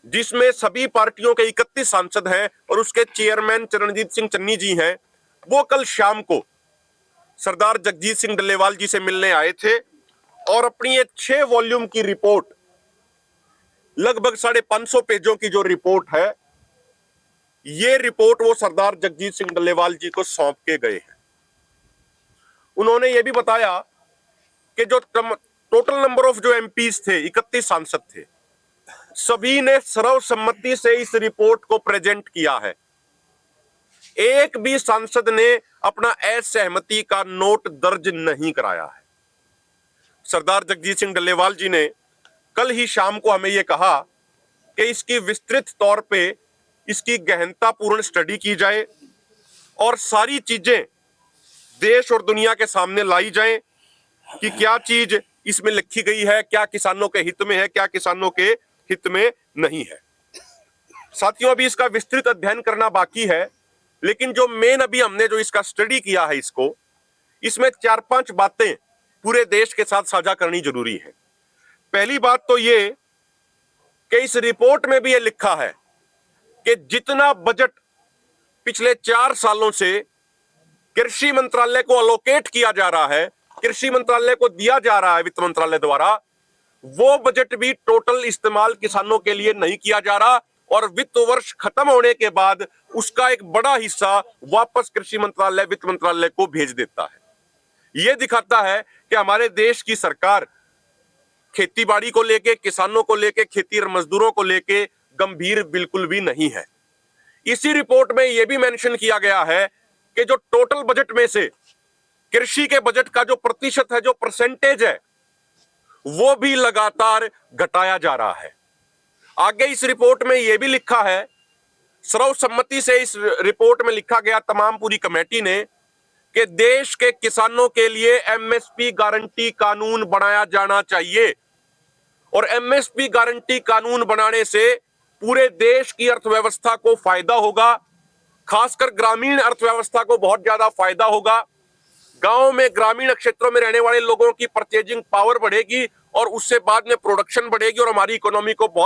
जिसमें सभी पार्टियों के 31 सांसद हैं और उसके चेयरमैन चरणजीत सिंह चन्नी जी हैं, वो कल शाम को सरदार जगजीत सिंह डल्लेवाल जी से मिलने आए थे और अपनी एक 6 वॉल्यूम की रिपोर्ट, लगभग 550 पेजों की जो रिपोर्ट है, ये रिपोर्ट वो सरदार जगजीत सिंह डल्लेवाल जी को सौंप के गए हैं। उन्होंने ये भी बताया कि जो टोटल नंबर ऑफ जो एमपीज थे, 31 सांसद थे, सभी ने सर्वसम्मति से इस रिपोर्ट को प्रेजेंट किया है। एक भी सांसद ने अपना असहमति का नोट दर्ज नहीं कराया है। सरदार जगजीत सिंह डल्लेवाल जी ने कल ही शाम को हमें यह कहा कि इसकी विस्तृत तौर पे इसकी गहनतापूर्ण स्टडी की जाए और सारी चीजें देश और दुनिया के सामने लाई जाएं कि क्या चीज इसमें लिखी गई है, क्या किसानों के हित में है, क्या किसानों के हित में नहीं है। साथियों, अभी इसका विस्तृत अध्ययन करना बाकी है, लेकिन जो मेन अभी हमने जो इसका स्टडी किया है, इसमें 4-5 बातें पूरे देश के साथ साझा करनी जरूरी है। पहली बात तो ये कि इस रिपोर्ट में भी ये लिखा है कि जितना बजट पिछले 4 सालों से कृषि मंत्रालय को अलोकेट किया जा रहा है, कृषि मंत्रालय को दिया जा रहा है वित्त मंत्रालय द्वारा, वो बजट भी टोटल इस्तेमाल किसानों के लिए नहीं किया जा रहा और वित्त वर्ष खत्म होने के बाद उसका एक बड़ा हिस्सा वापस कृषि मंत्रालय, वित्त मंत्रालय को भेज देता है। यह दिखाता है कि हमारे देश की सरकार खेती बाड़ी को लेके, किसानों को लेके, खेती और मजदूरों को लेके गंभीर बिल्कुल भी नहीं है। इसी रिपोर्ट में यह भी मेंशन किया गया है कि जो टोटल बजट में से कृषि के बजट का जो प्रतिशत है, जो परसेंटेज है, वो भी लगातार घटाया जा रहा है। आगे इस रिपोर्ट में यह भी लिखा है, सर्वसम्मति से इस रिपोर्ट में लिखा गया तमाम पूरी कमेटी ने, कि देश के किसानों के लिए एमएसपी गारंटी कानून बनाया जाना चाहिए और एमएसपी गारंटी कानून बनाने से पूरे देश की अर्थव्यवस्था को फायदा होगा, खासकर ग्रामीण अर्थव्यवस्था को बहुत ज्यादा फायदा होगा। गांव में, ग्रामीण क्षेत्रों में रहने वाले लोगों की परचेजिंग पावर बढ़ेगी और उससे बाद में प्रोडक्शन बढ़ेगी और हमारी इकोनॉमी को बहुत